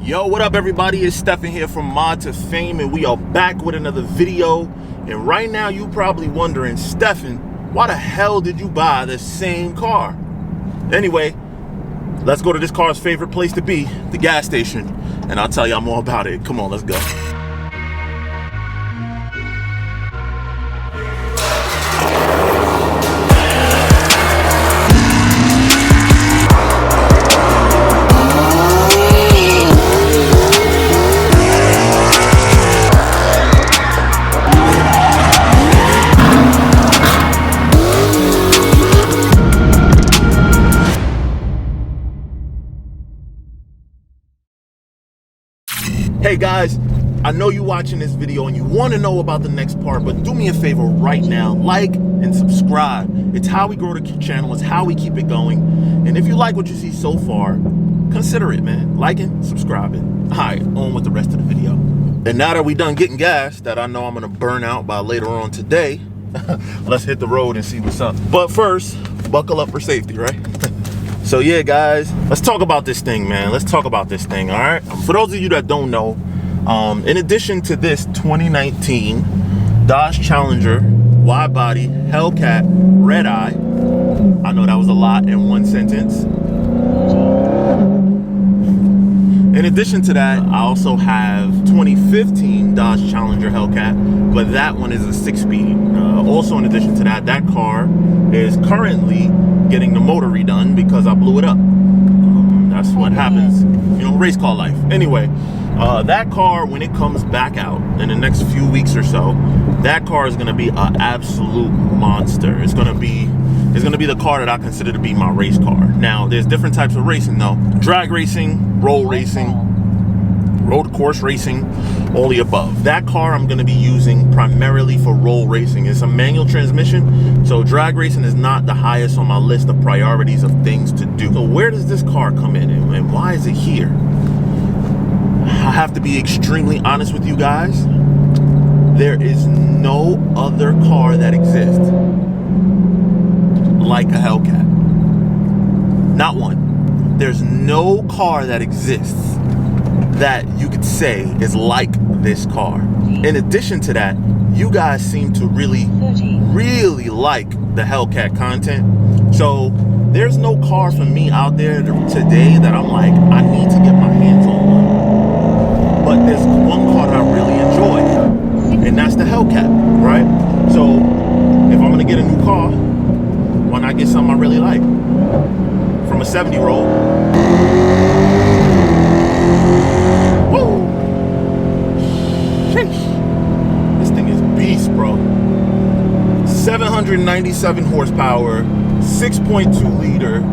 Yo, what up everybody? It's Stefan here from Mod2Fame, and we are back with another video. And right now you probably wondering, Stefan, why the hell did you buy the same car? Anyway, let's go to this car's favorite place to be, the gas station, and I'll tell you more about it. Come on, let's go. Hey guys, I know you're watching this video and you want to know about the next part, but do me a favor right now, like and subscribe. It's how we grow the channel, it's how we keep it going. And if you like what you see so far, consider it, man. Liking, subscribing. All right, on with the rest of the video. And now that we done getting gas that I know I'm gonna burn out by later on today, let's hit the road and see what's up. But first, buckle up for safety, right? So yeah, guys, let's talk about this thing, man. Let's talk about this thing, all right? For those of you that don't know, in addition to this 2019 Dodge Challenger Widebody Hellcat Redeye, I know that was a lot in one sentence. In addition to that, I also have 2015 Dodge Challenger Hellcat, but that one is a 6-speed. Also, in addition to that, that car is currently getting the motor redone because I blew it up. That's what happens, you know, race car life. Anyway, that car, when it comes back out in the next few weeks or so, that car is going to be an absolute monster. It's going to be the car that I consider to be my race car. Now, there's different types of racing though. Drag racing, road course racing, all the above. That car I'm going to be using primarily for road racing. It's a manual transmission, so drag racing is not the highest on my list of priorities of things to do. So where does this car come in and why is it here? I have to be extremely honest with you guys. There is no other car that exists like a Hellcat. Not one. There's no car that exists that you could say is like this car. In addition to that, you guys seem to really like the Hellcat content. So there's no car for me out there today that I'm like, I need to get my hands on one. But there's one car that I really enjoy, and that's the Hellcat, right? So if I'm gonna get a new car, why not get something I really like? From a 70-year-old. Woo! Sheesh. This thing is beast, bro. 797 horsepower, 6.2 liter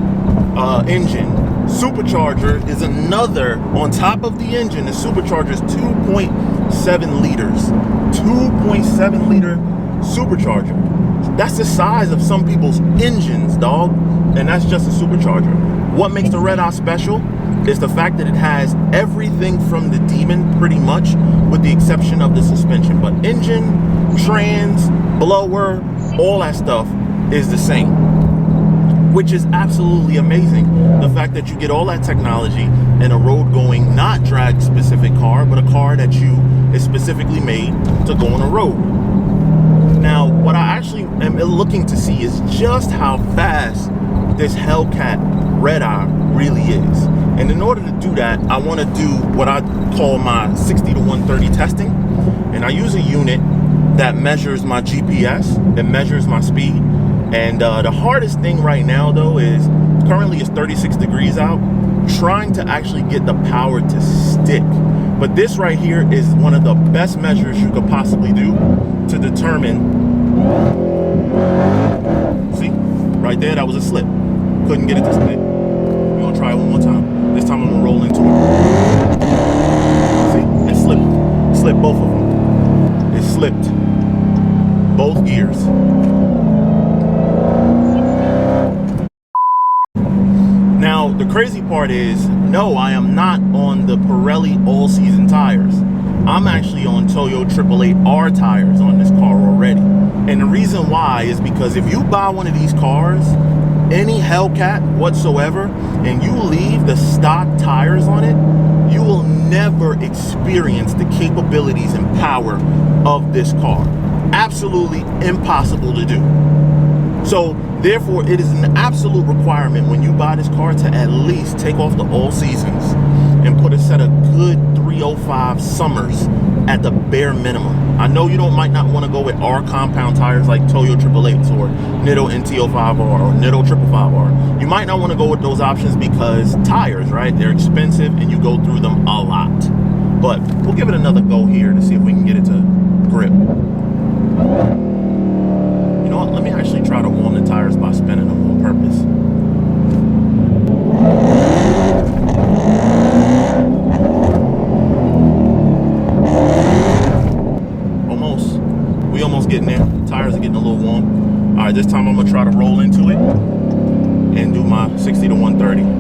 engine. Supercharger is another, on top of the engine, the supercharger is 2.7 liters. 2.7 liter supercharger. That's the size of some people's engines, dog. And that's just a supercharger. What makes the Redeye special is the fact that it has everything from the Demon, pretty much, with the exception of the suspension. But engine, trans, blower, all that stuff is the same, which is absolutely amazing. The fact that you get all that technology in a road-going, not drag-specific car, but a car that is specifically made to go on a road. Now, what I actually am looking to see is just how fast this Hellcat Redeye really is. And in order to do that, I want to do what I call my 60 to 130 testing. And I use a unit that measures my GPS, it measures my speed. And the hardest thing right now though is, currently it's 36 degrees out, trying to actually get the power to stick. But this right here is one of the best measures you could possibly do to determine. See, right there, that was a slip. Couldn't get it to split. We're gonna try it one more time. This time I'm gonna roll into it. See, it slipped. It slipped both of them. It slipped both gears. Now, the crazy part is, no, I am not on the Pirelli all-season tires. I'm actually on Toyo 888R tires on this car already. And the reason why is because if you buy one of these cars, any Hellcat whatsoever, and you leave the stock tires on it, you will ever experience the capabilities and power of this car. Absolutely impossible to do. So therefore, it is an absolute requirement when you buy this car to at least take off the all seasons and put a set of good 305 summers at the bare minimum. I know you might not want to go with R compound tires like Toyo 888s or Nitto NT05R or Nitto 555R. You might not want to go with those options because tires, right? They're expensive and you go through them a lot. But we'll give it another go here to see if we can get it to grip. You know what? Let me actually try to warm the tires by spinning them on purpose. We almost getting there. Tires are getting a little warm. All right, this time I'm gonna try to roll into it and do my 60 to 130. Now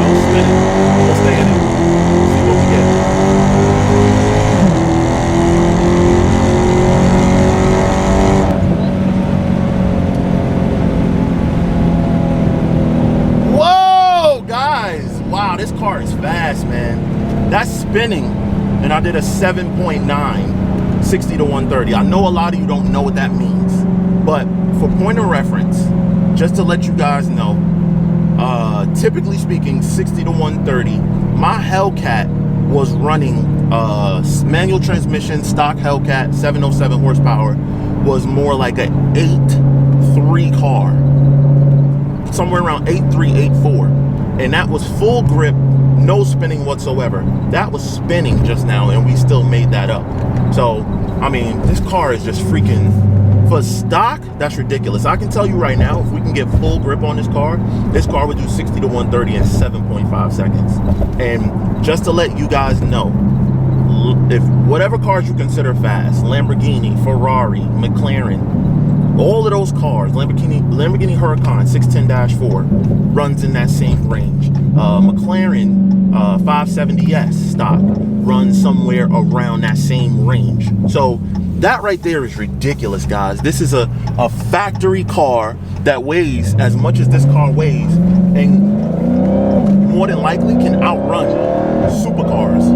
we'll spin it. We'll stay in it. See what we get. Whoa, guys! Wow, this car is fast, man. That's spinning. And I did a 7.9, 60 to 130. I know a lot of you don't know what that means, but for point of reference, just to let you guys know, typically speaking, 60 to 130, my Hellcat was running manual transmission, stock Hellcat, 707 horsepower, was more like an 8.3 car, somewhere around 8.3, 8.4, and that was full grip, no spinning whatsoever. That was spinning just now and we still made that up. So I mean, this car is just freaking, for stock, that's ridiculous. I can tell you right now, if we can get full grip on this car would do 60 to 130 in 7.5 seconds. And just to let you guys know, if whatever cars you consider fast, Lamborghini, Ferrari, McLaren, all of those cars, Lamborghini Huracan 610-4 runs in that same range. McLaren 570S stock runs somewhere around that same range. So that right there is ridiculous, guys. This is a factory car that weighs as much as this car weighs and more than likely can outrun supercars.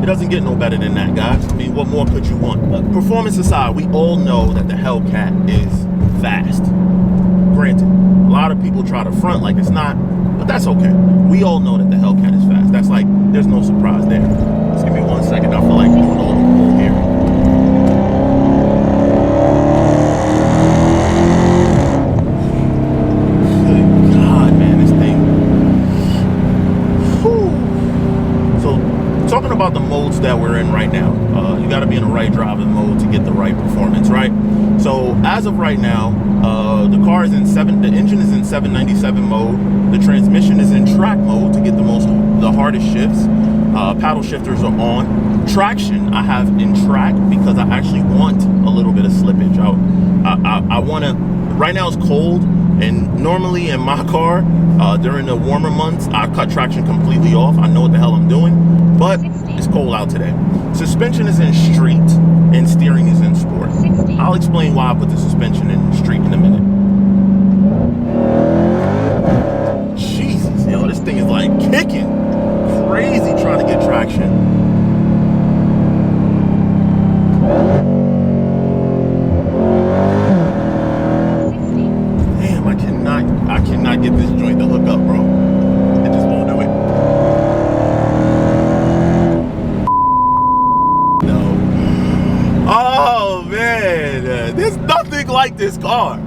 It doesn't get no better than that, guys. I mean, what more could you want? Performance aside, we all know that the Hellcat is fast. Granted, a lot of people try to front like it's not, but that's okay. We all know that the Hellcat is fast. That's like, there's no surprise there. Just give me 1 second. I feel like doing a little pull here. Good God, man, this thing. Whew. So, talking about the modes that we're in right now, you got to be in the right driving mode to get the right performance, right? So as of right now, the car is in the engine is in 797 mode. The transmission is in track mode to get the hardest shifts. Paddle shifters are on. Traction I have in track because I actually want a little bit of slippage. I want to. Right now it's cold, and normally in my car during the warmer months I cut traction completely off. I know what the hell I'm doing, but it's cold out today. Suspension is in street and steering is in sport. I'll explain why I put the suspension in street in a minute. Jesus, yo, this thing is like kicking. Crazy trying to get traction. Damn, I cannot get this joint to hook up, bro. It just won't do it. No. Oh man, there's nothing like this car.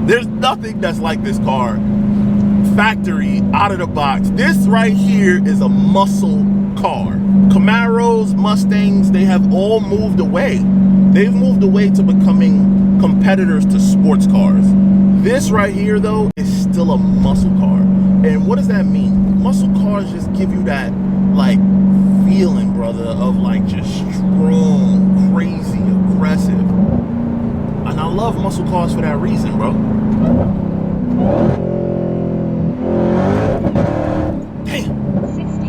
There's nothing that's like this car. Factory, out of the box. This right here is a muscle car. Camaros, Mustangs, they have all moved away. They've moved away to becoming competitors to sports cars. This right here though is still a muscle car. And what does that mean? Muscle cars just give you that like feeling, brother, of like just strong, crazy, aggressive. And I love muscle cars for that reason, bro. Damn. 60.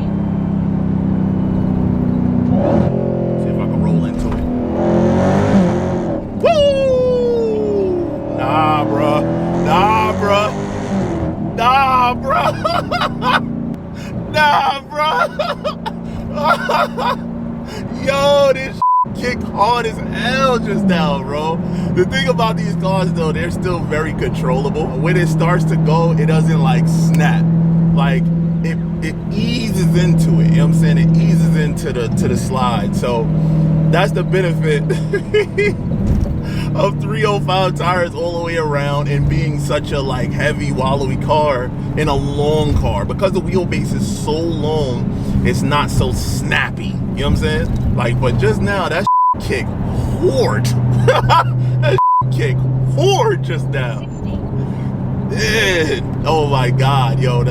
See if I can roll into it. Woo! Nah, bruh. Nah, bruh. Nah, bruh. Nah, bro. Yo, this kicked hard as hell just now, bro. The thing about these cars, though, they're still very controllable. When it starts to go, it doesn't like snap. Like it eases into it. You know what I'm saying? It eases into the slide. So that's the benefit of 305 tires all the way around and being such a like heavy wallowy car in a long car. Because the wheelbase is so long, it's not so snappy. You know what I'm saying? Like, but just now that kick hard. That kick hard just now. Man, oh my God, yo.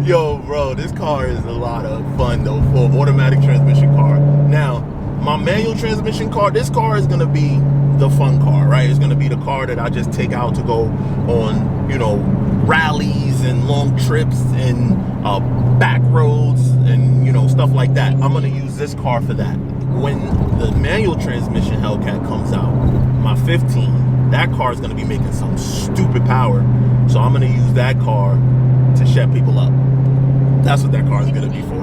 Yo, bro, this car is a lot of fun though for an automatic transmission car. Now, my manual transmission car, this car is gonna be the fun car, right? It's gonna be the car that I just take out to go on, you know, rallies and long trips and back roads and, you know, stuff like that. I'm gonna use this car for that. When the manual transmission Hellcat comes out, my 15, that car is gonna be making some stupid power. So I'm gonna use that car to shut people up. That's what that car is gonna be for.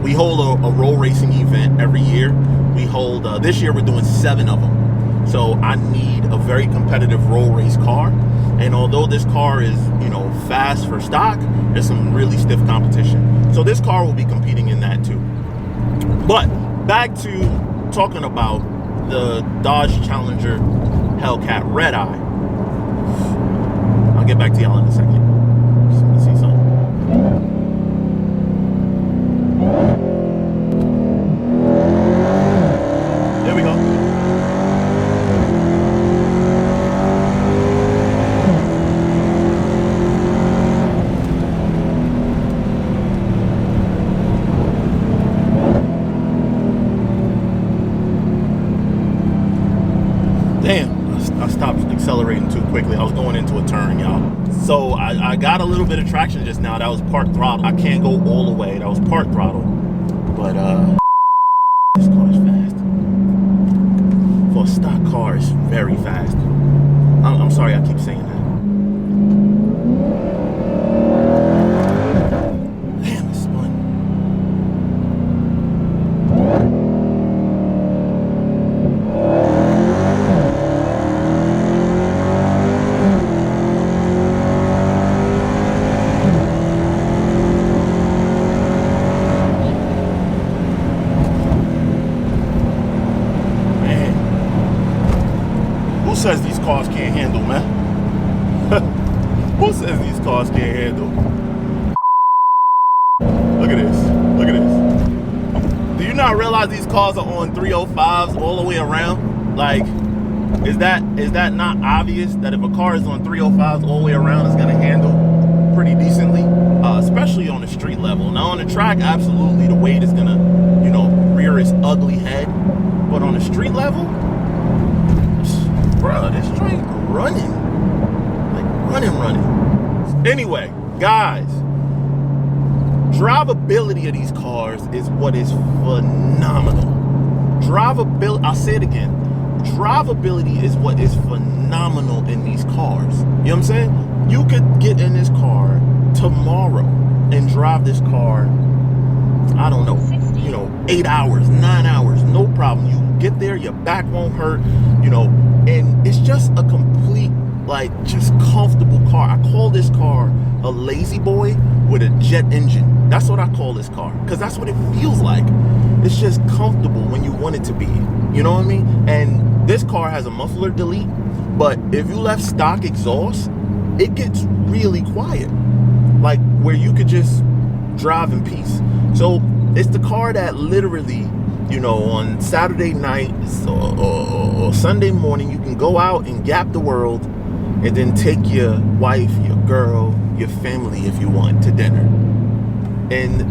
We hold a roll racing event every year. We hold, this year we're doing 7 of them. So I need a very competitive roll race car. And although this car is, you know, fast for stock, there's some really stiff competition. So this car will be competing in that too. But back to talking about the Dodge Challenger Hellcat Redeye. I'll get back to y'all in a second. Let's see something. There we go. Damn, I stopped accelerating too quickly. I was going into a turn, y'all. So I got a little bit of traction just now. That was part throttle. I can't go all the way. That was part throttle. But this car is fast. For a stock car, it's very fast. I'm sorry I keep saying that. Damn, it's spun. Who says these cars can't handle, man? Who says these cars can't handle? Look at this. Look at this. Do you not realize these cars are on 305s all the way around? Like, is that not obvious that if a car is on 305s all the way around, it's gonna handle pretty decently? Especially on the street level. Now on the track, absolutely, the weight is gonna, you know, rear its ugly head. But on the street level, bro, this train running. Like running. Anyway, guys, drivability of these cars is what is phenomenal. Drivability, I'll say it again. Drivability is what is phenomenal in these cars. You know what I'm saying? You could get in this car tomorrow and drive this car, I don't know, you know, 8 hours, 9 hours, no problem. You get there, your back won't hurt, you know, and it's just a complete, like, just comfortable car. I call this car a lazy boy with a jet engine. That's what I call this car, because that's what it feels like. It's just comfortable when you want it to be. You know what I mean? And this car has a muffler delete, but if you left stock exhaust, it gets really quiet, like where you could just drive in peace. So it's the car that literally, you know, on Saturday night or Sunday morning, you can go out and gap the world and then take your wife, your girl, your family, if you want, to dinner. And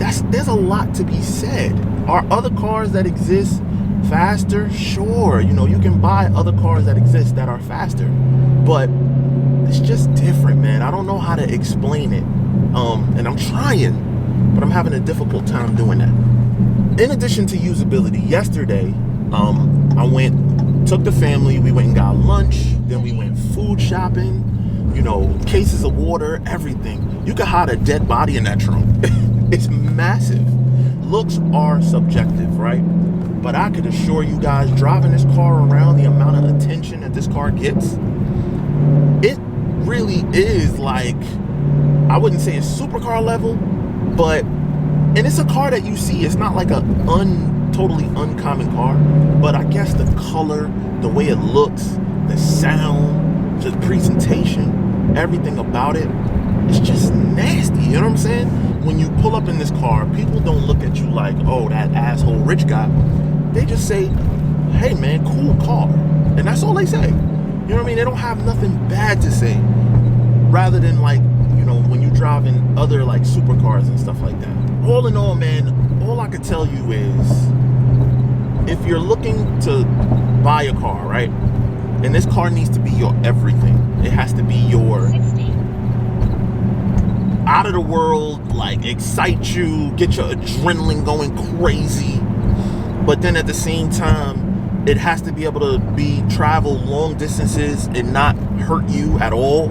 there's a lot to be said. Are other cars that exist faster? Sure, you know, you can buy other cars that exist that are faster, but it's just different, man. I don't know how to explain it, and I'm trying, but I'm having a difficult time doing that. In addition to usability, yesterday I took the family, we went and got lunch, then we went food shopping, you know, cases of water, everything. You can hide a dead body in that trunk. It's massive. Looks are subjective, right? But I could assure you guys, driving this car around, the amount of attention that this car gets, it really is like, I wouldn't say it's supercar level, but, and it's a car that you see, it's not like a totally uncommon car, but I guess the color, the way it looks, the sound, the presentation, everything about it, it's just nasty, you know what I'm saying? When you pull up in this car, people don't look at you like, oh, that asshole rich guy. They just say, hey man, cool car. And that's all they say. You know what I mean? They don't have nothing bad to say. Rather than like, you know, when you drive in other like supercars and stuff like that. All in all, man, all I could tell you is, if you're looking to buy a car, right? And this car needs to be your everything. It has to be your out of the world, like excite you, get your adrenaline going crazy. But then at the same time, it has to be able to travel long distances and not hurt you at all.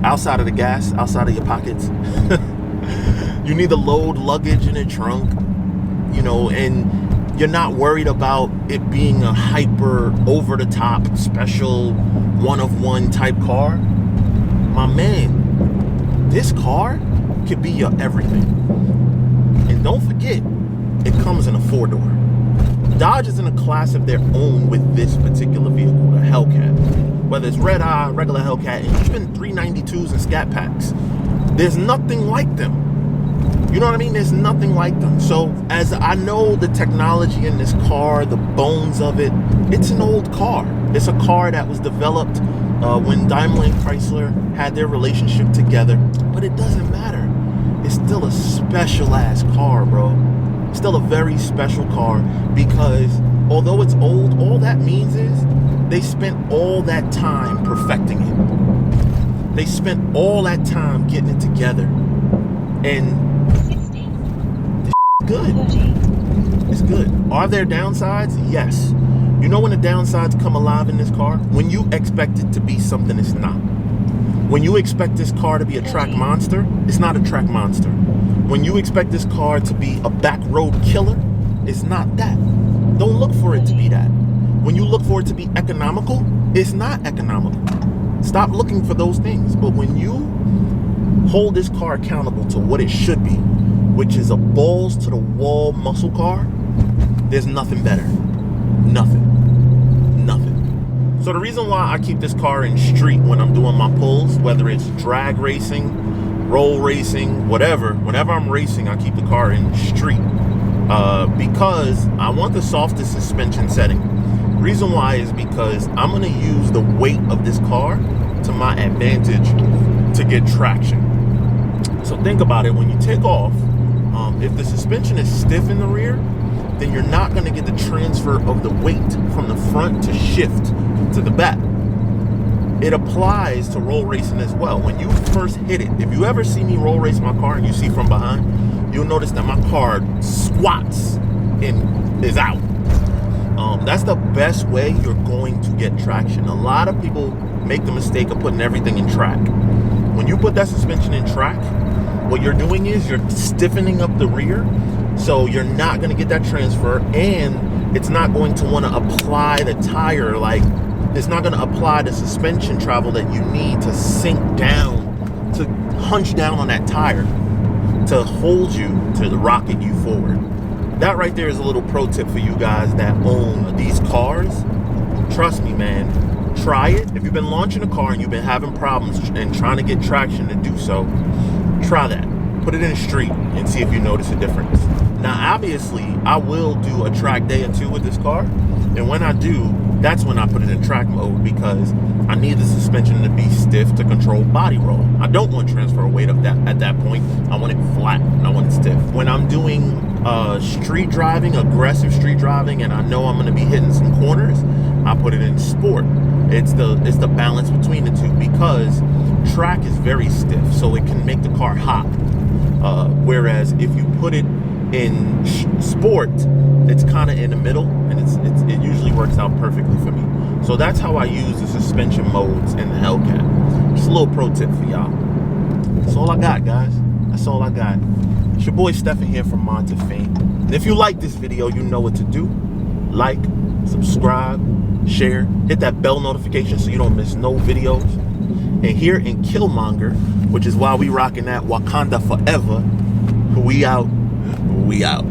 Outside of the gas, outside of your pockets. You need to load luggage in the trunk, you know, and you're not worried about it being a hyper over the top special one-of-one type car. My man, this car could be your everything. And don't forget, it comes in a 4-door. Dodge is in a class of their own with this particular vehicle, the Hellcat. Whether it's Redeye, regular Hellcat, and even 392s and Scat Packs. There's nothing like them. You know what I mean? There's nothing like them. So as I know the technology in this car, the bones of it, it's an old car. It's a car that was developed when Daimler and Chrysler had their relationship together. But it doesn't matter. It's still a special ass car, bro. Still a very special car, because although it's old, all that means is they spent all that time perfecting it. They spent all that time getting it together. And it's good. It's good. Are there downsides? Yes. You know when the downsides come alive in this car? When you expect it to be something it's not. When you expect this car to be a track monster, it's not a track monster. When you expect this car to be a back road killer, it's not that. Don't look for it to be that. When you look for it to be economical, it's not economical. Stop looking for those things. But when you hold this car accountable to what it should be, which is a balls to the wall muscle car, there's nothing better. Nothing. So the reason why I keep this car in street when I'm doing my pulls, whether it's drag racing, roll racing, whatever, whenever I'm racing, I keep the car in street because I want the softest suspension setting. Reason why is because I'm going to use the weight of this car to my advantage to get traction. So think about it. When you take off, if the suspension is stiff in the rear, then you're not going to get the transfer of the weight from the front to shift to the back. It applies to roll racing as well. When you first hit it, if you ever see me roll race my car and you see from behind, you'll notice that my car squats and is out. That's the best way you're going to get traction. A lot of people make the mistake of putting everything in track. When you put that suspension in track, what you're doing is you're stiffening up the rear, so you're not going to get that transfer, and it's not going to want to apply the tire, like it's not going to apply the suspension travel that you need to sink down, to hunch down on that tire, to hold you, to rocket you forward. That right there is a little pro tip for you guys that own these cars. Trust me, man. Try it. If you've been launching a car and you've been having problems and trying to get traction to do so, try that. Put it in the street and see if you notice a difference. Now, obviously, I will do a track day or two with this car. And when I do, that's when I put it in track mode, because I need the suspension to be stiff to control body roll. I don't want transfer weight of that at that point. I want it flat and I want it stiff. When I'm doing street driving, aggressive street driving, and I know I'm going to be hitting some corners, I put it in sport. It's the balance between the two, because track is very stiff, so it can make the car hop. Whereas if you put it In sport, it's kind of in the middle, and it usually works out perfectly for me. So that's how I use the suspension modes in the Hellcat. Just a little pro tip for y'all. That's all I got, guys. That's all I got. It's your boy Stephen here from Mod2Fame. And if you like this video, you know what to do. Like, subscribe, share, hit that bell notification so you don't miss no videos. And here in Killmonger, which is why we rocking that Wakanda Forever, we out. We out.